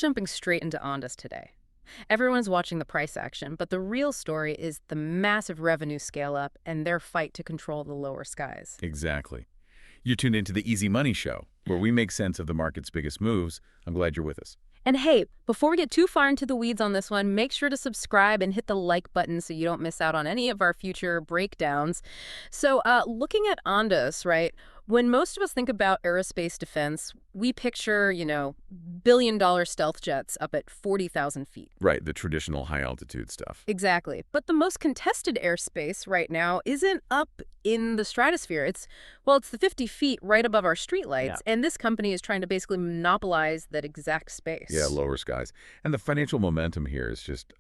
jumping straight into Ondas today. Everyone's watching the price action, but the real story is the massive revenue scale-up and their fight to control the lower skies. Exactly. You're tuned into the Easy Money Show, where we make sense of the market's biggest moves. I'm glad you're with us. And hey, before we get too far into the weeds on this one, make sure to subscribe and hit the like button so you don't miss out on any of our future breakdowns. So looking at Ondas, right, when most of us think about aerospace defense, we picture, billion-dollar stealth jets up at 40,000 feet. Right, the traditional high-altitude stuff. Exactly. But the most contested airspace right now isn't up in the stratosphere. It's the 50 feet right above our streetlights, and this company is trying to basically monopolize that exact space. Yeah, lower skies. And the financial momentum here is just,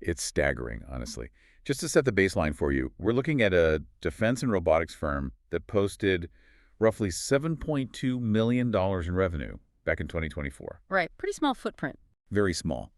it's staggering, honestly. Just to set the baseline for you, we're looking at a defense and robotics firm that posted roughly $7.2 million in revenue back in 2024. Right, pretty small footprint. Very small.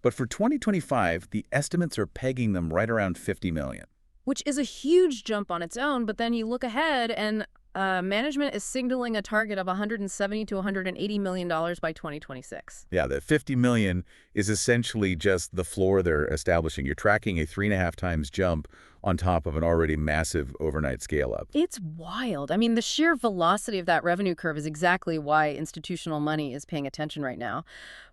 But for 2025, the estimates are pegging them right around $50 million. Which is a huge jump on its own, but then you look ahead and management is signaling a target of $170 to $180 million by 2026. Yeah, the $50 million is essentially just the floor they're establishing. You're tracking a 3.5 times jump on top of an already massive overnight scale-up. It's wild. I mean, the sheer velocity of that revenue curve is exactly why institutional money is paying attention right now.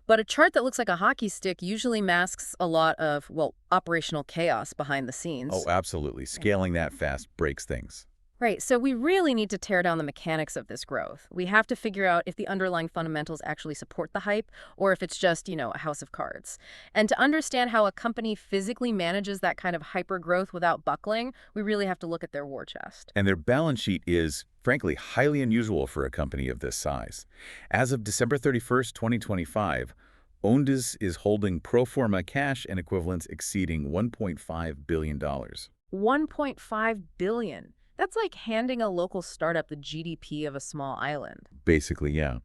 But a chart that looks like a hockey stick usually masks a lot of, operational chaos behind the scenes. Oh, absolutely. Scaling that fast breaks things. Right, so we really need to tear down the mechanics of this growth. We have to figure out if the underlying fundamentals actually support the hype or if it's just, a house of cards. And to understand how a company physically manages that kind of hyper growth without buckling, we really have to look at their war chest. And their balance sheet is, frankly, highly unusual for a company of this size. As of December 31st, 2025, Ondas is holding pro forma cash and equivalents exceeding $1.5 billion. $1.5 billion. That's like handing a local startup the GDP of a small island. Basically, yeah.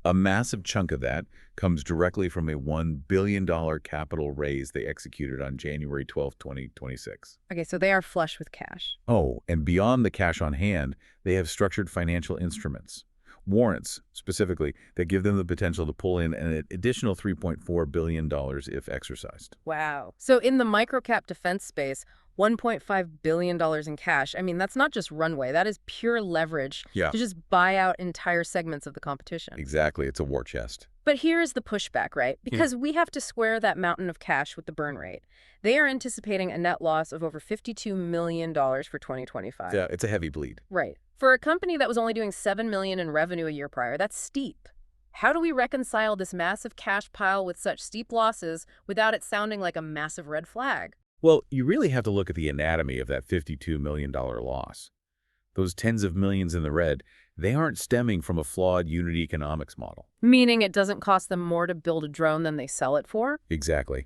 A massive chunk of that comes directly from a $1 billion capital raise they executed on January 12, 2026. Okay, so they are flush with cash. Oh, and beyond the cash on hand, they have structured financial instruments. Warrants, specifically, that give them the potential to pull in an additional $3.4 billion if exercised. Wow. So in the microcap defense space, $1.5 billion in cash. I mean, that's not just runway. That is pure leverage to just buy out entire segments of the competition. Exactly. It's a war chest. But here's the pushback, right? Because we have to square that mountain of cash with the burn rate. They are anticipating a net loss of over $52 million for 2025. Yeah, it's a heavy bleed. Right. For a company that was only doing $7 million in revenue a year prior, that's steep. How do we reconcile this massive cash pile with such steep losses without it sounding like a massive red flag? Well, you really have to look at the anatomy of that $52 million loss. Those tens of millions in the red, they aren't stemming from a flawed unit economics model. Meaning it doesn't cost them more to build a drone than they sell it for? Exactly.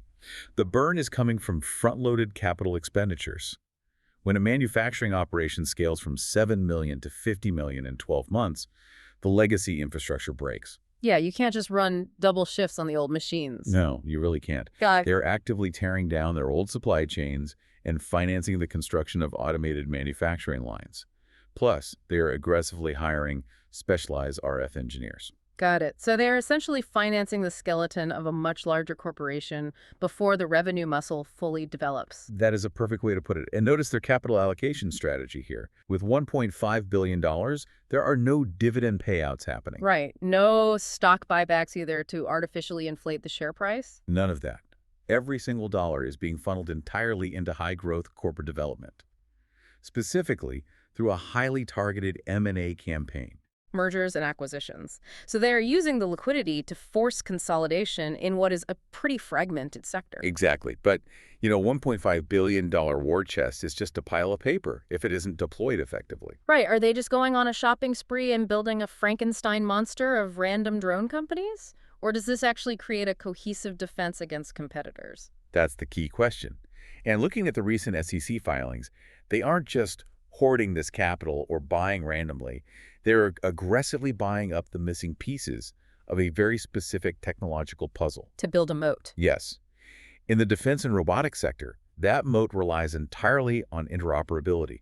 The burn is coming from front-loaded capital expenditures. When a manufacturing operation scales from $7 million to $50 million in 12 months, the legacy infrastructure breaks. Yeah, you can't just run double shifts on the old machines. No, you really can't. They're actively tearing down their old supply chains and financing the construction of automated manufacturing lines. Plus, they are aggressively hiring specialized RF engineers. Got it. So they're essentially financing the skeleton of a much larger corporation before the revenue muscle fully develops. That is a perfect way to put it. And notice their capital allocation strategy here. With $1.5 billion, there are no dividend payouts happening. Right. No stock buybacks either to artificially inflate the share price? None of that. Every single dollar is being funneled entirely into high-growth corporate development, specifically through a highly targeted M&A campaign. Mergers and acquisitions. So they are using the liquidity to force consolidation in what is a pretty fragmented sector. Exactly. But, $1.5 billion war chest is just a pile of paper if it isn't deployed effectively. Right. Are they just going on a shopping spree and building a Frankenstein monster of random drone companies? Or does this actually create a cohesive defense against competitors? That's the key question. And looking at the recent SEC filings, they aren't just hoarding this capital or buying randomly. They're aggressively buying up the missing pieces of a very specific technological puzzle. To build a moat. Yes. In the defense and robotics sector, that moat relies entirely on interoperability.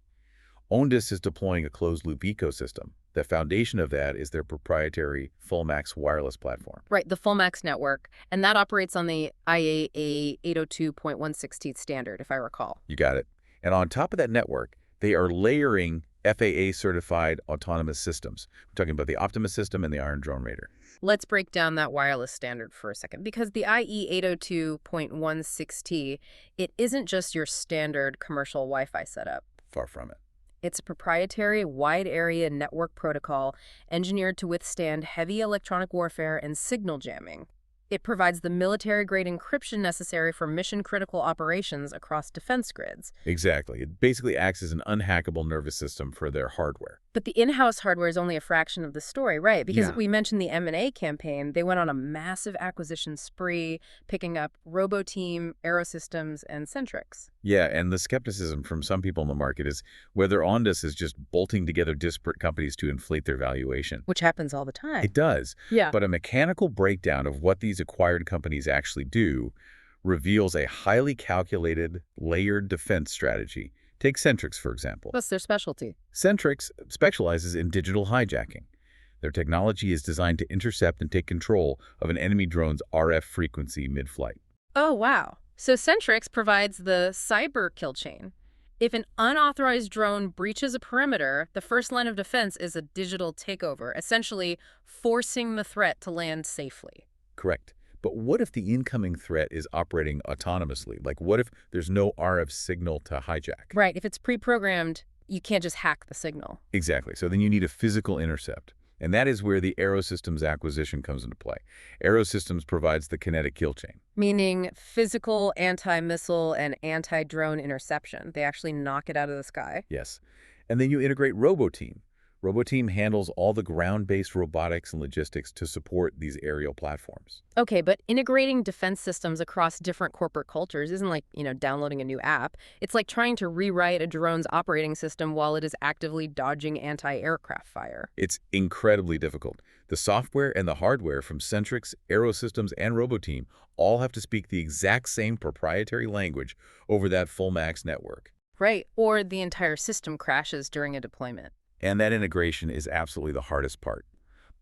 Ondas is deploying a closed-loop ecosystem, The foundation of that is their proprietary FullMAX wireless platform. Right, the FullMAX network, and that operates on the IAA 802.116 standard, if I recall. You got it. And on top of that network, they are layering FAA-certified autonomous systems. We're talking about the Optimus system and the Iron Drone Raider. Let's break down that wireless standard for a second, because the IE 802.16T, it isn't just your standard commercial Wi-Fi setup. Far from it. It's a proprietary wide-area network protocol engineered to withstand heavy electronic warfare and signal jamming. It provides the military-grade encryption necessary for mission-critical operations across defense grids. Exactly. It basically acts as an unhackable nervous system for their hardware. But the in-house hardware is only a fraction of the story, right? Because Yeah. we mentioned the M&A campaign. They went on a massive acquisition spree, picking up Roboteam, Aerosystems, and Sentrycs. Yeah, and the skepticism from some people in the market is whether Ondas is just bolting together disparate companies to inflate their valuation. Which happens all the time. It does. Yeah. But a mechanical breakdown of what these acquired companies actually do reveals a highly calculated, layered defense strategy. Take Sentrycs, for example. What's their specialty? Sentrycs specializes in digital hijacking. Their technology is designed to intercept and take control of an enemy drone's RF frequency mid-flight. Oh, wow. So Sentrycs provides the cyber kill chain. If an unauthorized drone breaches a perimeter, the first line of defense is a digital takeover, essentially forcing the threat to land safely. Correct. But what if the incoming threat is operating autonomously? Like, what if there's no RF signal to hijack? Right. If it's pre-programmed, you can't just hack the signal. Exactly. So then you need a physical intercept. And that is where the Aerosystems acquisition comes into play. Aerosystems provides the kinetic kill chain. Meaning physical anti-missile and anti-drone interception. They actually knock it out of the sky. Yes. And then you integrate Roboteam. Roboteam handles all the ground-based robotics and logistics to support these aerial platforms. Okay, but integrating defense systems across different corporate cultures isn't like, downloading a new app. It's like trying to rewrite a drone's operating system while it is actively dodging anti-aircraft fire. It's incredibly difficult. The software and the hardware from Sentrycs, Aerosystems, and Roboteam all have to speak the exact same proprietary language over that FullMAX network. Right, or the entire system crashes during a deployment. And that integration is absolutely the hardest part.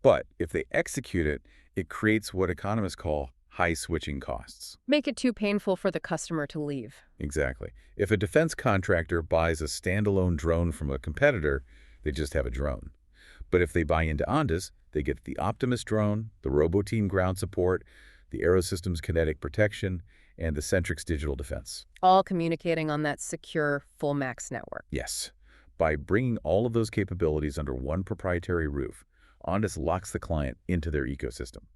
But if they execute it, it creates what economists call high switching costs. Make it too painful for the customer to leave. Exactly. If a defense contractor buys a standalone drone from a competitor, they just have a drone. But if they buy into Ondas, they get the Optimus drone, the Roboteam ground support, the Aerosystems kinetic protection, and the Sentrycs digital defense. All communicating on that secure FullMAX network. Yes. By bringing all of those capabilities under one proprietary roof, Ondas locks the client into their ecosystem.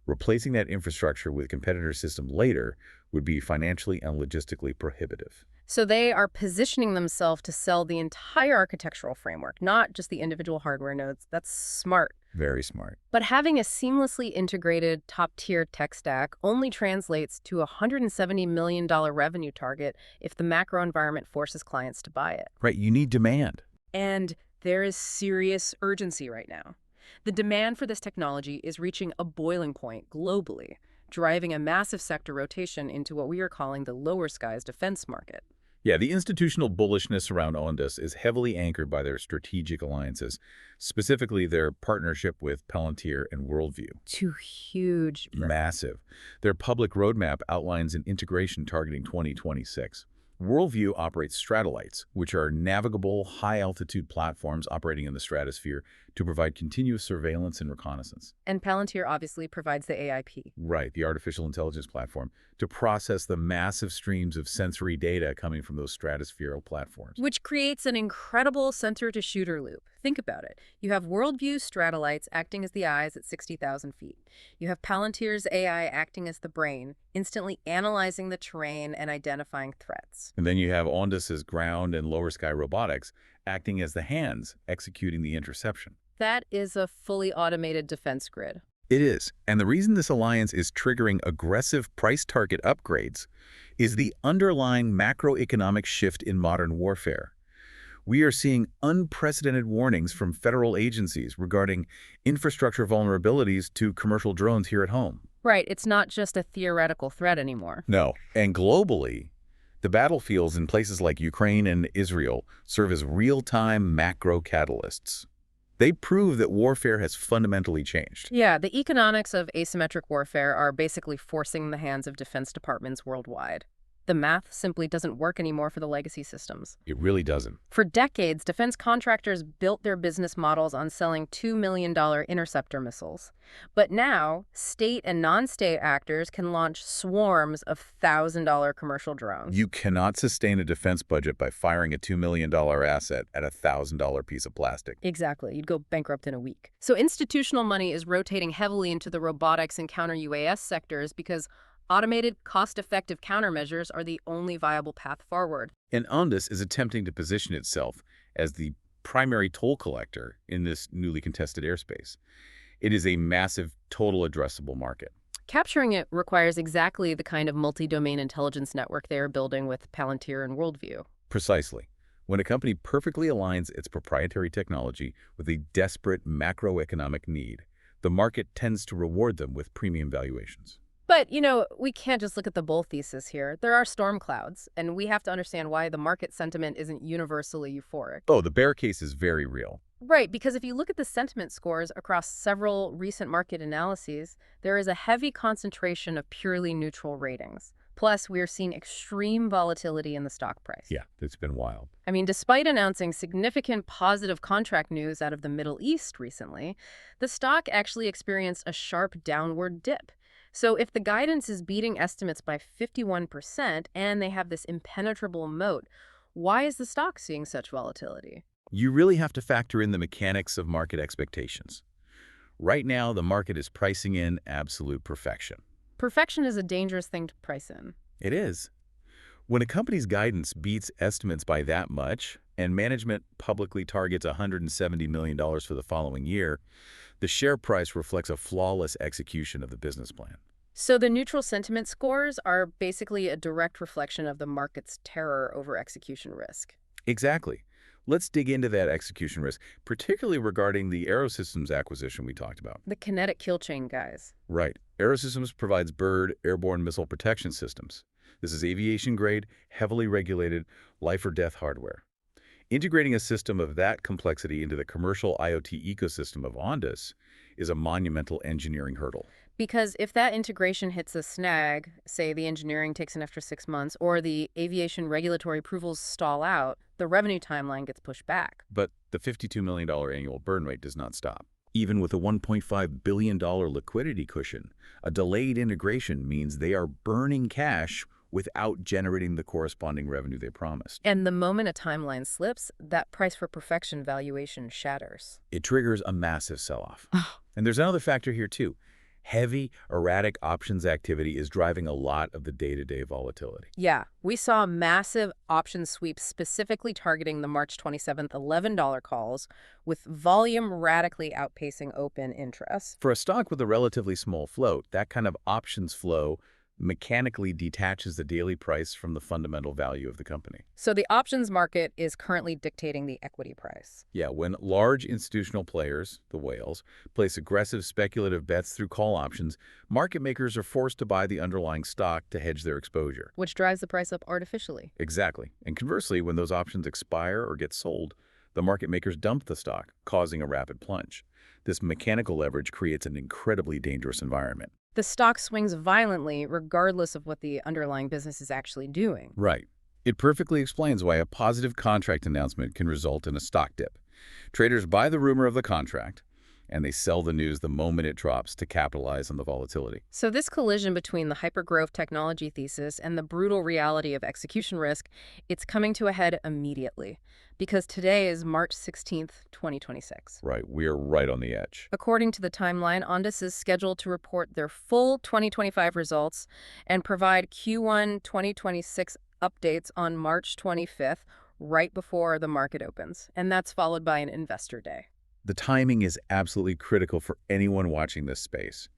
Replacing that infrastructure with competitor system later would be financially and logistically prohibitive. So they are positioning themselves to sell the entire architectural framework, not just the individual hardware nodes. That's smart. Very smart. But having a seamlessly integrated top-tier tech stack only translates to a $170 million revenue target if the macro environment forces clients to buy it. Right, you need demand. And there is serious urgency right now. The demand for this technology is reaching a boiling point globally, driving a massive sector rotation into what we are calling the lower skies defense market. Yeah, the institutional bullishness around Ondas is heavily anchored by their strategic alliances, specifically their partnership with Palantir and World View. Two huge... Massive. Their public roadmap outlines an integration targeting 2026. Worldview operates stratolytes, which are navigable, high-altitude platforms operating in the stratosphere to provide continuous surveillance and reconnaissance. And Palantir obviously provides the AIP. Right, the artificial intelligence platform, to process the massive streams of sensory data coming from those stratospheric platforms. Which creates an incredible sensor-to-shooter loop. Think about it. You have Worldview stratolytes acting as the eyes at 60,000 feet. You have Palantir's AI acting as the brain, instantly analyzing the terrain and identifying threats. And then you have Ondas's ground and lower sky robotics acting as the hands executing the interception. That is a fully automated defense grid. It is. And the reason this alliance is triggering aggressive price target upgrades is the underlying macroeconomic shift in modern warfare. We are seeing unprecedented warnings from federal agencies regarding infrastructure vulnerabilities to commercial drones here at home. Right. It's not just a theoretical threat anymore. No. And globally, the battlefields in places like Ukraine and Israel serve as real-time macro catalysts. They prove that warfare has fundamentally changed. Yeah, the economics of asymmetric warfare are basically forcing the hands of defense departments worldwide. The math simply doesn't work anymore for the legacy systems. It really doesn't. For decades, defense contractors built their business models on selling $2 million interceptor missiles. But now, state and non-state actors can launch swarms of $1,000 commercial drones. You cannot sustain a defense budget by firing a $2 million asset at a $1,000 piece of plastic. Exactly. You'd go bankrupt in a week. So institutional money is rotating heavily into the robotics and counter-UAS sectors because automated, cost-effective countermeasures are the only viable path forward. And Ondas is attempting to position itself as the primary toll collector in this newly contested airspace. It is a massive, total addressable market. Capturing it requires exactly the kind of multi-domain intelligence network they are building with Palantir and World View. Precisely. When a company perfectly aligns its proprietary technology with a desperate macroeconomic need, the market tends to reward them with premium valuations. But, we can't just look at the bull thesis here. There are storm clouds, and we have to understand why the market sentiment isn't universally euphoric. Oh, the bear case is very real. Right, because if you look at the sentiment scores across several recent market analyses, there is a heavy concentration of purely neutral ratings. Plus, we are seeing extreme volatility in the stock price. Yeah, it's been wild. I mean, despite announcing significant positive contract news out of the Middle East recently, the stock actually experienced a sharp downward dip. So if the guidance is beating estimates by 51% and they have this impenetrable moat, why is the stock seeing such volatility? You really have to factor in the mechanics of market expectations. Right now, the market is pricing in absolute perfection. Perfection is a dangerous thing to price in. It is. When a company's guidance beats estimates by that much, and management publicly targets $170 million for the following year, the share price reflects a flawless execution of the business plan. So the neutral sentiment scores are basically a direct reflection of the market's terror over execution risk. Exactly. Let's dig into that execution risk, particularly regarding the Aerosystems acquisition we talked about. The kinetic kill chain guys. Right. Aerosystems provides bird airborne missile protection systems. This is aviation-grade, heavily regulated, life-or-death hardware. Integrating a system of that complexity into the commercial IoT ecosystem of Ondas is a monumental engineering hurdle. Because if that integration hits a snag, say the engineering takes an extra 6 months, or the aviation regulatory approvals stall out, the revenue timeline gets pushed back. But the $52 million annual burn rate does not stop. Even with a $1.5 billion liquidity cushion, a delayed integration means they are burning cash without generating the corresponding revenue they promised. And the moment a timeline slips, that price for perfection valuation shatters. It triggers a massive sell-off. And there's another factor here too. Heavy, erratic options activity is driving a lot of the day-to-day volatility. Yeah, we saw massive option sweeps specifically targeting the March 27th $11 calls, with volume radically outpacing open interest. For a stock with a relatively small float, that kind of options flow mechanically detaches the daily price from the fundamental value of the company. So the options market is currently dictating the equity price. Yeah, when large institutional players, the whales, place aggressive speculative bets through call options, market makers are forced to buy the underlying stock to hedge their exposure. Which drives the price up artificially. Exactly. And conversely, when those options expire or get sold, the market makers dump the stock, causing a rapid plunge. This mechanical leverage creates an incredibly dangerous environment. The stock swings violently regardless of what the underlying business is actually doing. Right. It perfectly explains why a positive contract announcement can result in a stock dip. Traders buy the rumor of the contract, and they sell the news the moment it drops to capitalize on the volatility. So this collision between the hypergrowth technology thesis and the brutal reality of execution risk, it's coming to a head immediately. Because today is March 16th, 2026. Right, we are right on the edge. According to the timeline, Ondas is scheduled to report their full 2025 results and provide Q1 2026 updates on March 25th, right before the market opens. And that's followed by an investor day. The timing is absolutely critical for anyone watching this space.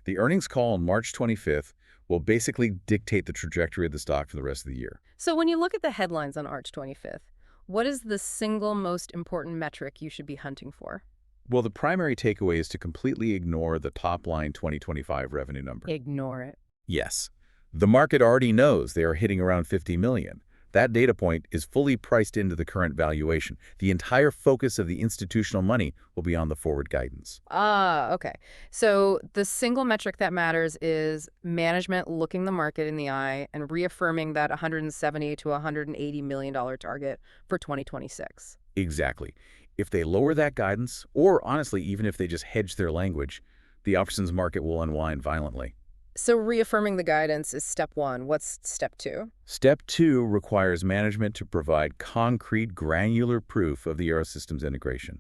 The earnings call on March 25th will basically dictate the trajectory of the stock for the rest of the year. So when you look at the headlines on March 25th, what is the single most important metric you should be hunting for? Well, the primary takeaway is to completely ignore the top-line 2025 revenue number. Ignore it. Yes. The market already knows they are hitting around $50 million. That data point is fully priced into the current valuation. The entire focus of the institutional money will be on the forward guidance. Ah, okay. So the single metric that matters is management looking the market in the eye and reaffirming that $170 to $180 million target for 2026. Exactly. If they lower that guidance, or honestly, even if they just hedge their language, the options market will unwind violently. So reaffirming the guidance is step one. What's step two? Step 2 requires management to provide concrete, granular proof of the Aerosystems integration.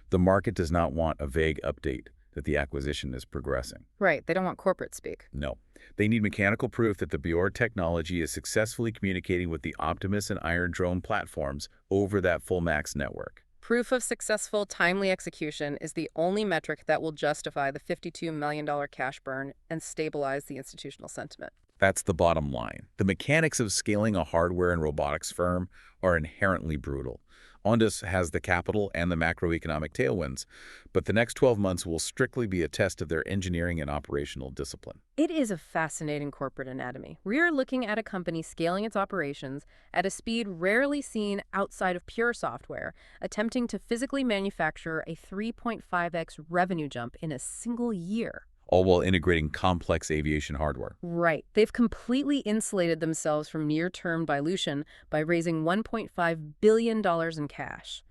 The market does not want a vague update that the acquisition is progressing. Right. They don't want corporate speak. No. They need mechanical proof that the Bjord technology is successfully communicating with the Optimus and Iron Drone platforms over that FullMAX network. Proof of successful, timely execution is the only metric that will justify the $52 million cash burn and stabilize the institutional sentiment. That's the bottom line. The mechanics of scaling a hardware and robotics firm are inherently brutal. Ondas has the capital and the macroeconomic tailwinds, but the next 12 months will strictly be a test of their engineering and operational discipline. It is a fascinating corporate anatomy. We are looking at a company scaling its operations at a speed rarely seen outside of pure software, attempting to physically manufacture a 3.5x revenue jump in a single year. All while integrating complex aviation hardware. Right. They've completely insulated themselves from near-term dilution by raising $1.5 billion in cash.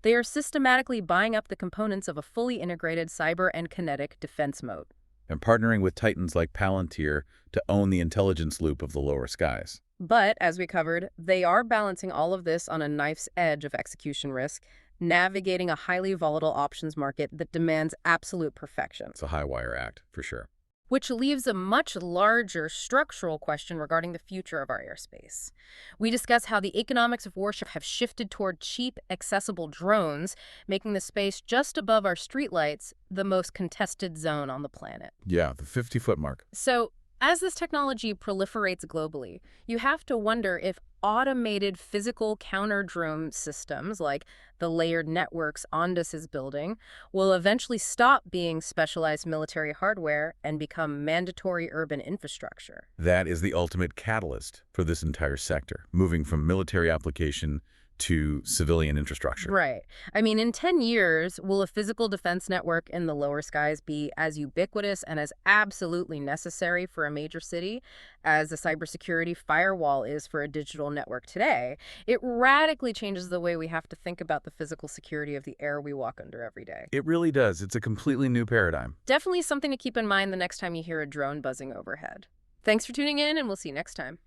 They are systematically buying up the components of a fully integrated cyber and kinetic defense mode. And partnering with titans like Palantir to own the intelligence loop of the lower skies. But, as we covered, they are balancing all of this on a knife's edge of execution risk, navigating a highly volatile options market that demands absolute perfection. It's a high-wire act, for sure. Which leaves a much larger structural question regarding the future of our airspace. We discuss how the economics of warship have shifted toward cheap, accessible drones, making the space just above our streetlights the most contested zone on the planet. Yeah, the 50-foot mark. So, as this technology proliferates globally, you have to wonder if automated physical counter-drone systems, like the layered networks Ondas is building, will eventually stop being specialized military hardware and become mandatory urban infrastructure. That is the ultimate catalyst for this entire sector, moving from military application to civilian infrastructure. Right. I mean, in 10 years, will a physical defense network in the lower skies be as ubiquitous and as absolutely necessary for a major city as a cybersecurity firewall is for a digital network today? It radically changes the way we have to think about the physical security of the air we walk under every day. It really does. It's a completely new paradigm. Definitely something to keep in mind the next time you hear a drone buzzing overhead. Thanks for tuning in, and we'll see you next time.